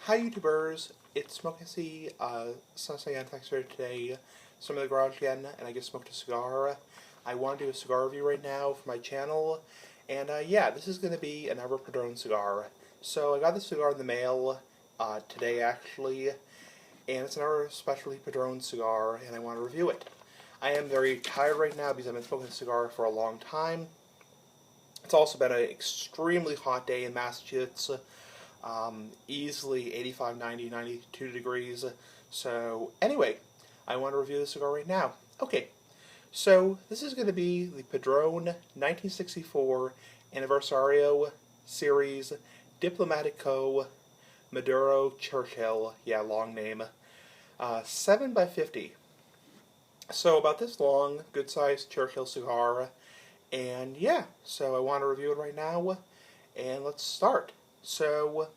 Hi YouTubers, it's Smoking C, Sunset and thanks for today. So I'm in the garage again, and I just smoked a cigar. I want to do a cigar review right now for my channel, and yeah, this is going to be another Padron cigar. So I got this cigar in the mail today actually, and it's another specialty Padron cigar, and I want to review it. I am very tired right now because I've been smoking a cigar for a long time. It's also been an extremely hot day in Massachusetts. Easily 85, 90, 92 degrees. So anyway, I want to review the cigar right now. Okay, so this is going to be the Padron 1964 Anniversario Series Diplomatico Maduro Churchill. Yeah, long name. 7x50. So about this long, good sized Churchill cigar. And yeah, so I want to review it right now. And let's start. So,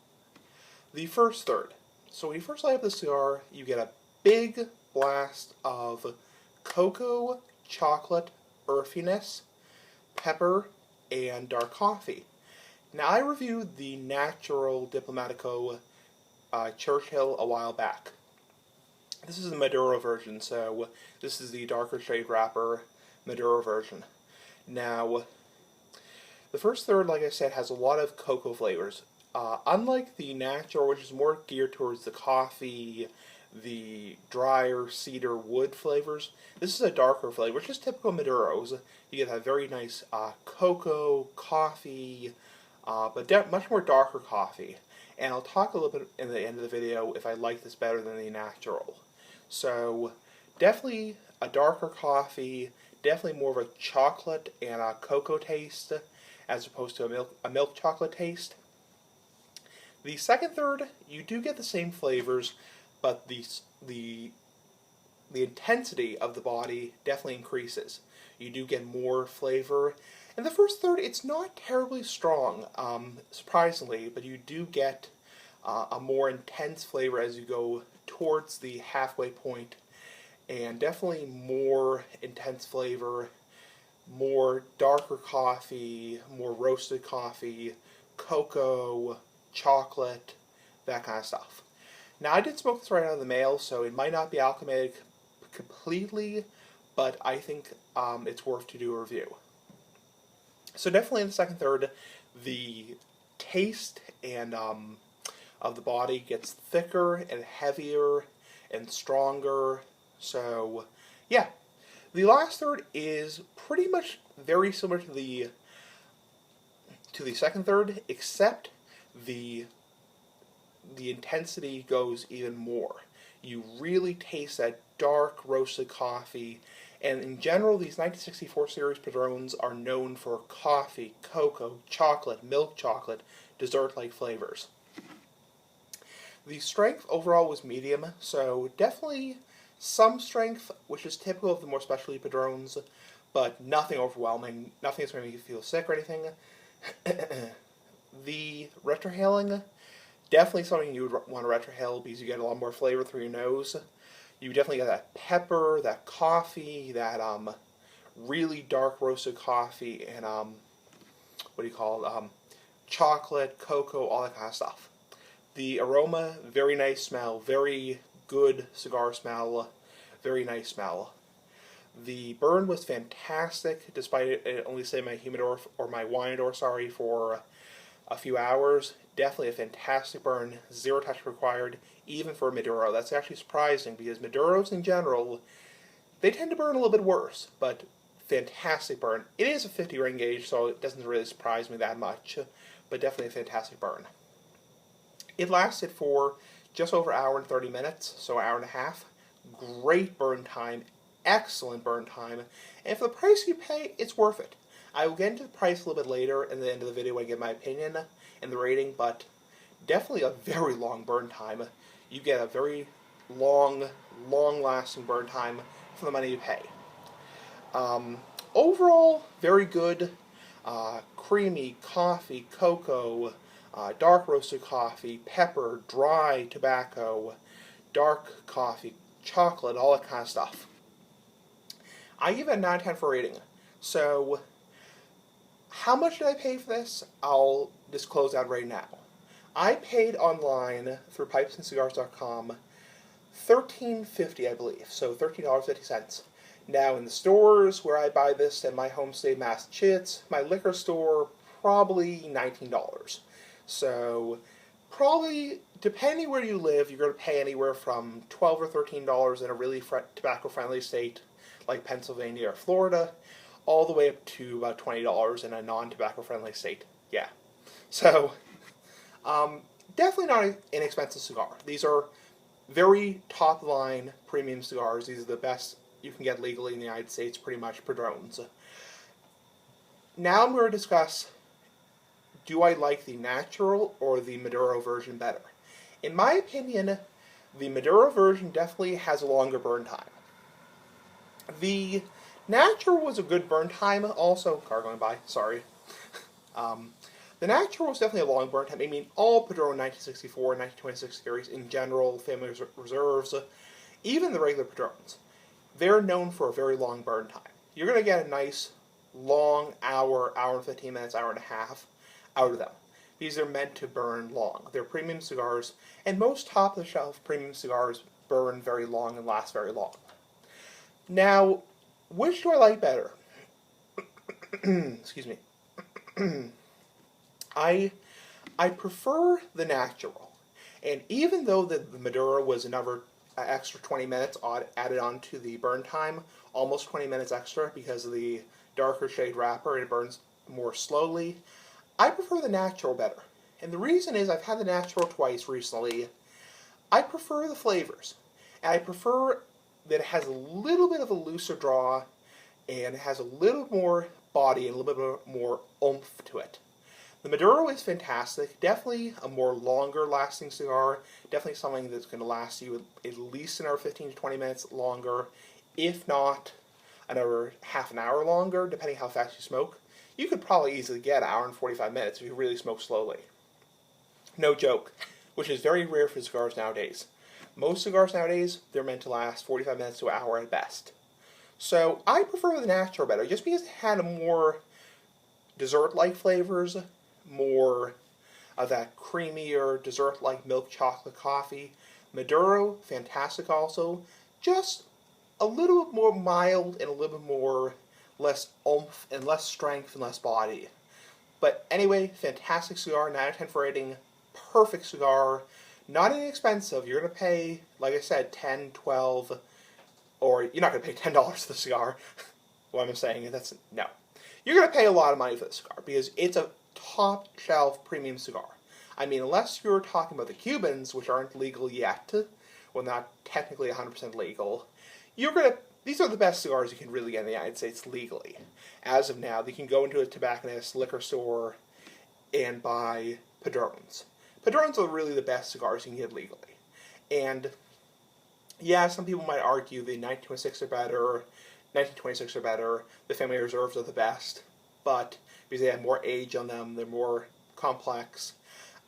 the first third. So when you first light up the cigar, you get a big blast of cocoa, chocolate, earthiness, pepper, and dark coffee. Now I reviewed the natural Diplomatico Churchill a while back. This is the Maduro version, so this is the darker shade wrapper Maduro version. Now, the first third, like I said, has a lot of cocoa flavors. Unlike the natural, which is more geared towards the coffee, the drier cedar wood flavors, this is a darker flavor, which is typical Maduros. You get that very nice cocoa, coffee, but much more darker coffee. And I'll talk a little bit in the end of the video if I like this better than the natural. So, definitely a darker coffee, definitely more of a chocolate and a cocoa taste, as opposed to a milk chocolate taste. The second third, you do get the same flavors, but the intensity of the body definitely increases. You do get more flavor. In the first third, it's not terribly strong, surprisingly, but you do get a more intense flavor as you go towards the halfway point, and definitely more intense flavor, more darker coffee, more roasted coffee, cocoa, chocolate, that kind of stuff. Now I did smoke this right out of the mail, so it might not be alchematic completely, but I think it's worth to do a review. So definitely in the second third, the taste and of the body gets thicker and heavier and stronger. So yeah, the last third is pretty much very similar to the second third, except the intensity goes even more. You really taste that dark roasted coffee, and in general these 1964 series Padrones are known for coffee, cocoa, chocolate, milk chocolate, dessert-like flavors. The strength overall was medium, so definitely some strength, which is typical of the more specialty Padrones, but nothing overwhelming, nothing that's going to make you feel sick or anything. The retrohaling, definitely something you would want to retrohale because you get a lot more flavor through your nose. You definitely get that pepper, that coffee, that really dark roasted coffee, and what do you call it? Chocolate, cocoa, all that kind of stuff. The aroma, very nice smell, very good cigar smell, very nice smell. The burn was fantastic, despite it only staying in my humidor, or my winedor, sorry, for a few hours. Definitely a fantastic burn, zero touch required, even for a Maduro. That's actually surprising, because Maduros in general, they tend to burn a little bit worse, but fantastic burn. It is a 50 ring gauge, so it doesn't really surprise me that much, but definitely a fantastic burn. It lasted for just over an hour and 30 minutes, so an hour and a half. Great burn time, excellent burn time, and for the price you pay, it's worth it. I will get into the price a little bit later in the end of the video when I give my opinion and the rating, but definitely a very long burn time. You get a very long, long-lasting burn time for the money you pay. Overall, very good. Creamy coffee, cocoa, dark roasted coffee, pepper, dry tobacco, dark coffee, chocolate, all that kind of stuff. I give it a 9/10 for rating. So, how much did I pay for this? I'll disclose that right now. I paid online through pipesandcigars.com $13.50, I believe, so $13.50. Now, in the stores where I buy this in my home state, Massachusetts, my liquor store, probably $19. So, probably, depending where you live, you're going to pay anywhere from $12 or $13 in a really tobacco-friendly state like Pennsylvania or Florida, all the way up to about $20 in a non-tobacco-friendly state. Yeah. So, definitely not an inexpensive cigar. These are very top-line premium cigars. These are the best you can get legally in the United States, pretty much, Padrones. Now I'm going to discuss, do I like the natural or the Maduro version better? In my opinion, the Maduro version definitely has a longer burn time. The natural was a good burn time. Also, car going by, sorry. The natural was definitely a long burn time. I mean, all Padron 1964 and 1926 series in general, Family Reserves, even the regular Padrons, they're known for a very long burn time. You're going to get a nice, long hour, hour and 15 minutes, hour and a half out of them. These are meant to burn long. They're premium cigars, and most top-of-the-shelf premium cigars burn very long and last very long. Now, which do I like better? Excuse me. I prefer the natural, and even though the Maduro was another extra 20 minutes added on to the burn time, almost 20 minutes extra because of the darker shade wrapper, it burns more slowly, I prefer the natural better. And the reason is I've had the natural twice recently. I prefer the flavors, and I prefer that it has a little bit of a looser draw, and it has a little more body and a little bit more oomph to it. The Maduro is fantastic, definitely a more longer lasting cigar, definitely something that's going to last you at least another 15 to 20 minutes longer, if not another half an hour longer, depending how fast you smoke. You could probably easily get an hour and 45 minutes if you really smoke slowly. No joke, which is very rare for cigars nowadays. Most cigars nowadays, they're meant to last 45 minutes to an hour at best. So I prefer the natural better, just because it had a more dessert-like flavors, more of that creamier dessert-like milk chocolate coffee. Maduro, fantastic also, just a little bit more mild and a little bit more less oomph and less strength and less body. But anyway, fantastic cigar, 9 out of 10 for rating, perfect cigar, not inexpensive. You're going to pay, like I said, $10, $12, or you're not going to pay $10 for the cigar. What I'm saying, no. You're going to pay a lot of money for the cigar because it's a top-shelf premium cigar. I mean, unless you're talking about the Cubans, which aren't legal yet, well, not technically 100% legal, these are the best cigars you can really get in the United States legally. As of now, you can go into a tobacconist, liquor store, and buy Padrons. Padrons are really the best cigars you can get legally. And, yeah, some people might argue the 1926 are better, 1926 are better, the Family Reserves are the best, but because they have more age on them, they're more complex.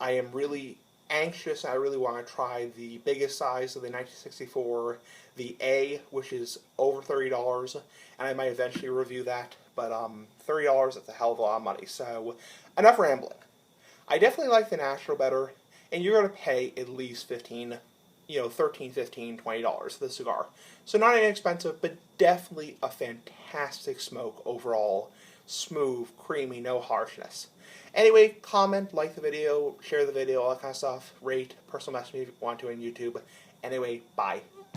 I am really anxious, I really want to try the biggest size of the 1964, the A, which is over $30, and I might eventually review that, but $30, that's a hell of a lot of money, so enough rambling. I definitely like the natural better, and you're going to pay at least $13, $15, $20 for the cigar. So not inexpensive, but definitely a fantastic smoke overall. Smooth, creamy, no harshness. Anyway, comment, like the video, share the video, all that kind of stuff. Rate, personal message me if you want to on YouTube. Anyway, bye.